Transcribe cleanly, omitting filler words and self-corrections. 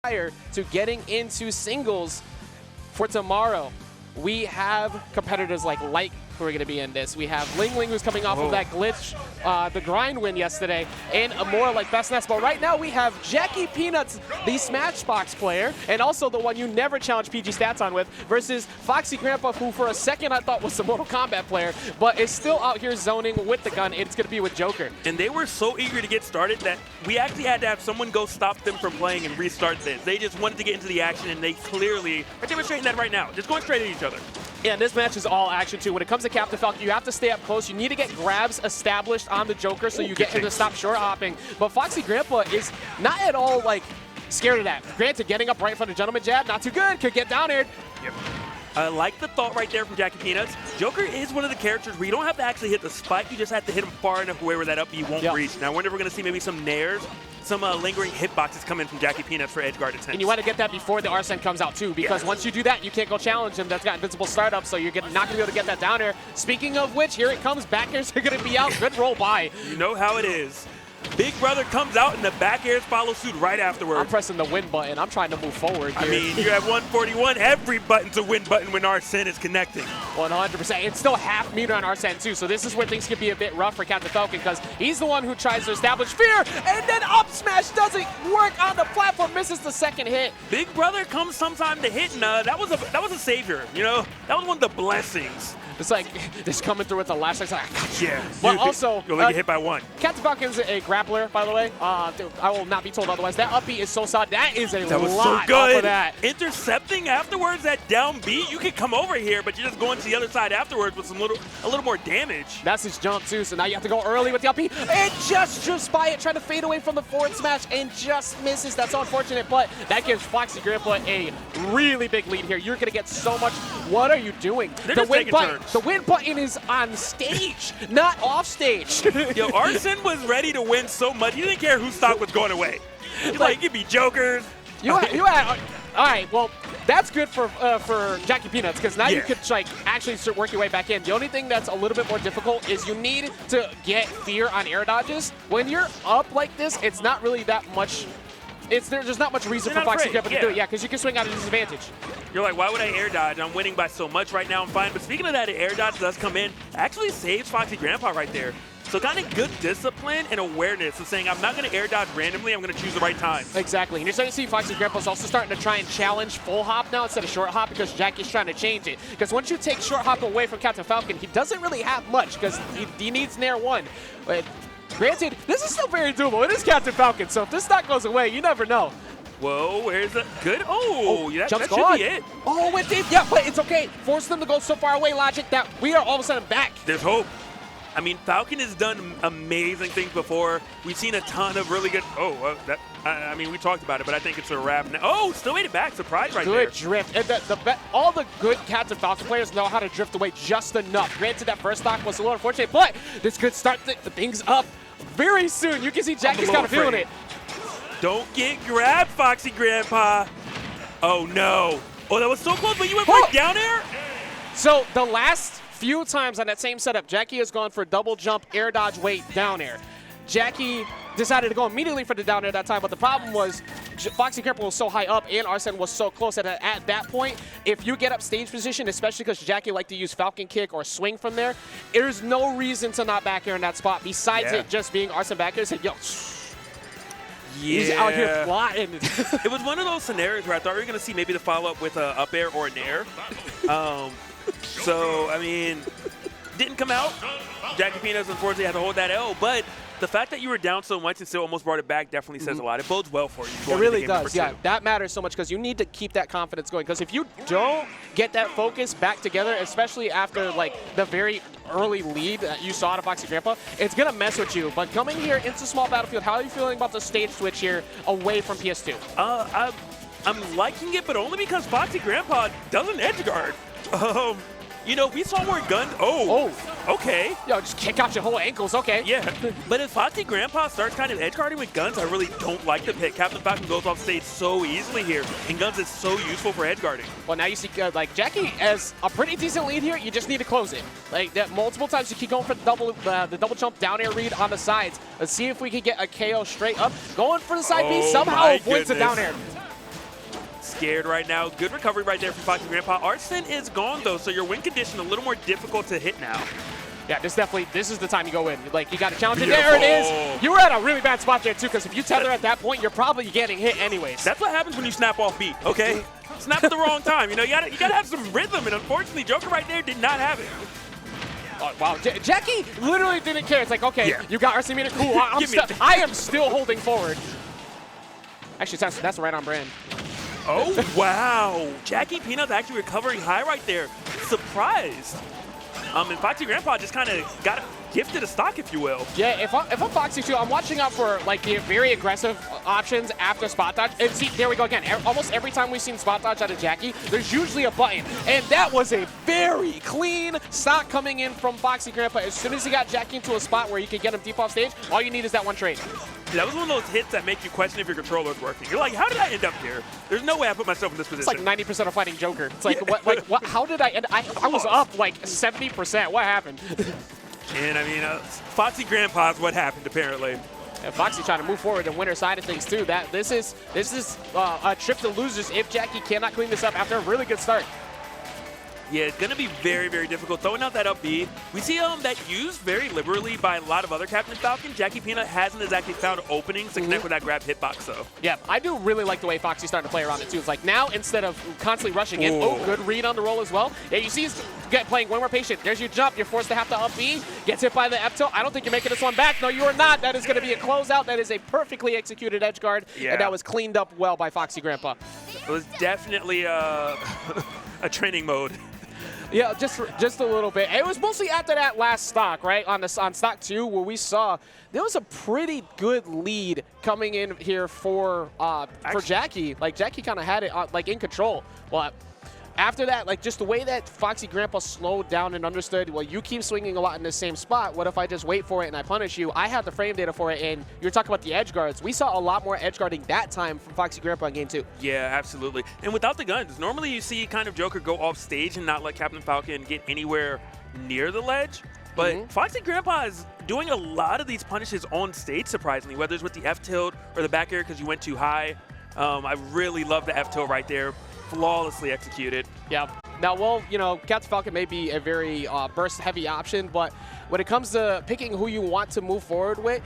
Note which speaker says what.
Speaker 1: prior to getting into singles for tomorrow, we have competitors like Light who are going to be in this. We have Ling Ling, who's coming off of that glitch, the grind win yesterday, and a more like Best Nest. But right now we have Jackie Peanuts, the Smashbox player, and also the one you never challenge PG Stats on with, versus FoxyGrandpa, who for a second I thought was the Mortal Kombat player, but is still out here zoning with the gun. It's going to be with Joker.
Speaker 2: And they were so eager to get started that we actually had to have someone go stop them from playing and restart this. They just wanted to get into the action, and they clearly are demonstrating that right now. Just going straight at each other.
Speaker 1: Yeah, and this match is all action too. When it comes to Captain Falcon, you have to stay up close. You need to get grabs established on the Joker so you get him to stop short hopping. But FoxyGrandpa is not at all like scared of that. Granted, getting up right in front of Gentleman Jab, not too good. Could get down aired.
Speaker 2: Yep. I like the thought right there from Jackie Peanuts. Joker is one of the characters where you don't have to actually hit the spike. You just have to hit him far enough away where that up B won't reach. Now, I wonder if we're going to see maybe some nairs, some lingering hitboxes come in from Jackie Peanuts for edge guard attempts.
Speaker 1: And you want to get that before the Arsene comes out too, because once you do that, you can't go challenge him. That's got invincible startup, so you're not going to be able to get that down air. Speaking of which, here it comes. Back airs are going to be out. Good roll by.
Speaker 2: You know how it is. Big brother comes out and the back airs follow suit right afterwards.
Speaker 1: I'm pressing the win button. I'm trying to move forward here.
Speaker 2: I mean, you're at 141. Every button's a win button when Arsene is connecting.
Speaker 1: 100%. It's still half meter on Arsene too, so this is where things can be a bit rough for Captain Falcon, because he's the one who tries to establish fear, and then up smash doesn't work on the platform, misses the second hit.
Speaker 2: Big brother comes sometime to hit, and that was a savior. You know, that was one of the blessings.
Speaker 1: It's like, just coming through with the last like,
Speaker 2: yeah.
Speaker 1: But also,
Speaker 2: you'll get hit by one.
Speaker 1: Captain Falcon's a grappler, by the way. I will not be told otherwise. That up B is so solid. That is a
Speaker 2: that was
Speaker 1: lot
Speaker 2: so good.
Speaker 1: Off of that.
Speaker 2: Intercepting afterwards, that down B, you can come over here, but you're just going to the other side afterwards with a little more damage.
Speaker 1: That's his jump too, so now you have to go early with the up B. And just drifts by it, trying to fade away from the forward smash, and just misses. That's unfortunate, but that gives FoxyGrandpa a really big lead here. You're going to get so much. What are you doing?
Speaker 2: The
Speaker 1: win button is on stage, not off stage.
Speaker 2: Yo, Arsene was ready to win so much, he didn't care whose stock was going away. He's like, give me Jokers.
Speaker 1: You had, all right, well, that's good for Jackie Peanuts, because now you could like actually start working your way back in. The only thing that's a little bit more difficult is you need to get fear on air dodges. When you're up like this, it's not really that much. There's not much reason for FoxyGrandpa to do it, because you can swing out a disadvantage.
Speaker 2: You're like, why would I air dodge? I'm winning by so much right now, I'm fine. But speaking of that, air dodge does come in, actually saves FoxyGrandpa right there. So kind of good discipline and awareness of saying, I'm not going to air dodge randomly, I'm going to choose the right time.
Speaker 1: Exactly. And you're starting to see FoxyGrandpa's also starting to try and challenge full hop now instead of short hop, because Jackie's trying to change it. Because once you take short hop away from Captain Falcon, he doesn't really have much, because he needs Nair 1. But granted, this is still very doable. It is Captain Falcon, so if this stock goes away, you never know.
Speaker 2: Whoa, where's the good? Oh, that should be it.
Speaker 1: Oh, it did. Yeah, but it's okay. Force them to go so far away, Logic, that we are all of a sudden back.
Speaker 2: There's hope. I mean, Falcon has done amazing things before. We've seen a ton of really good. I mean, we talked about it, but I think it's a wrap now. Oh, still made it back. Surprise right there.
Speaker 1: Good drift. And all the good Captain Falcon players know how to drift away just enough. Granted, that first stock was a little unfortunate, but this could start the things up very soon. You can see Jackie's kind of feeling it.
Speaker 2: Don't get grabbed, FoxyGrandpa. Oh, no. Oh, that was so close, but you went for down air?
Speaker 1: So the last few times on that same setup, Jackie has gone for double jump, air dodge, wait, down air. Jackie decided to go immediately for the down air that time, but the problem was FoxyGrandpa was so high up and Arsene was so close that at that point, if you get up stage position, especially because Jackie liked to use Falcon kick or swing from there, there's no reason to not back air in that spot besides it just being Arsene back air. Said, yo, he's out here flying.
Speaker 2: It was one of those scenarios where I thought we were going to see maybe the follow-up with an up air or a nair. So, I mean, didn't come out. Jackie Peanuts, unfortunately, had to hold that L, but the fact that you were down so much and still almost brought it back definitely says a lot. It bodes well for you.
Speaker 1: It really does, yeah. That matters so much, because you need to keep that confidence going, because if you don't get that focus back together, especially after like the very early lead that you saw out of FoxyGrandpa, it's going to mess with you. But coming here into small battlefield, how are you feeling about the stage switch here away from PS2?
Speaker 2: I'm liking it, but only because FoxyGrandpa doesn't edge guard. You know, we saw more guns. Oh, okay.
Speaker 1: Yo, just kick out your whole ankles, okay.
Speaker 2: Yeah, but if FoxyGrandpa starts kind of edge guarding with guns, I really don't like the pick. Captain Falcon goes off stage so easily here, and guns is so useful for edge guarding.
Speaker 1: Well, now you see, like, Jackie has a pretty decent lead here. You just need to close it. Like, that multiple times you keep going for the double jump down air read on the sides. Let's see if we can get a KO straight up. Going for the side B, somehow avoids the down air.
Speaker 2: scared right now. Good recovery right there from FoxyGrandpa. Arson is gone, though, so your win condition a little more difficult to hit now.
Speaker 1: Yeah, this is the time you go in. Like, you got to challenge it. There it is. You were at a really bad spot there, too, because if you tether at that point, you're probably getting hit anyways.
Speaker 2: That's what happens when you snap off beat, okay? Snap at the wrong time. You know, you gotta have some rhythm, and unfortunately, Joker right there did not have it.
Speaker 1: Oh, wow, Jackie literally didn't care. It's like, okay, you got RC meter, cool. I am still holding forward. Actually, that's right on brand.
Speaker 2: Oh, wow. Jackie Peanut actually recovering high right there. Surprised. And FoxyGrandpa just kind of got gifted a stock, if you will.
Speaker 1: Yeah, if I'm Foxy too, I'm watching out for like the very aggressive options after spot dodge. And see, there we go again. Almost every time we've seen spot dodge out of Jackie, there's usually a button. And that was a very clean stock coming in from FoxyGrandpa. As soon as he got Jackie into a spot where you could get him deep off stage, all you need is that one trade.
Speaker 2: That was one of those hits that make you question if your controller's working. You're like, how did I end up here? There's no way I put myself in this position.
Speaker 1: It's like 90% of fighting Joker. It's like, what? How did I end? I was up like 70%. What happened?
Speaker 2: And I mean, FoxyGrandpa is what happened apparently.
Speaker 1: And Foxy trying to move forward the winner side of things too. This is a trip to losers if Jackie cannot clean this up after a really good start.
Speaker 2: Yeah, it's going to be very, very difficult. Throwing out that up B, we see that used very liberally by a lot of other Captain Falcon. Jackie Peanut hasn't exactly found openings to connect with that grab hitbox, though. Yeah,
Speaker 1: I do really like the way Foxy's starting to play around it, too. It's like now, instead of constantly rushing in, good read on the roll as well. Yeah, you see he's playing way more patient. There's your jump. You're forced to have to up B. Gets hit by the F-tilt. I don't think you're making this one back. No, you are not. That is going to be a closeout. That is a perfectly executed edge guard, and that was cleaned up well by FoxyGrandpa.
Speaker 2: It was definitely a training mode.
Speaker 1: Yeah, just a little bit. It was mostly after that last stock, right? On stock 2, where we saw there was a pretty good lead coming in here for Jackie. Like Jackie kind of had it like in control. But after that, like just the way that FoxyGrandpa slowed down and understood, well, you keep swinging a lot in the same spot. What if I just wait for it and I punish you? I have the frame data for it, and you're talking about the edge guards. We saw a lot more edge guarding that time from FoxyGrandpa in game 2.
Speaker 2: Yeah, absolutely. And without the guns, normally you see kind of Joker go off stage and not let Captain Falcon get anywhere near the ledge. But FoxyGrandpa is doing a lot of these punishes on stage, surprisingly, whether it's with the F-tilt or the back air because you went too high. I really love the F-tilt right there. Flawlessly executed.
Speaker 1: Yeah. Now, well, you know, Captain Falcon may be a very burst-heavy option, but when it comes to picking who you want to move forward with,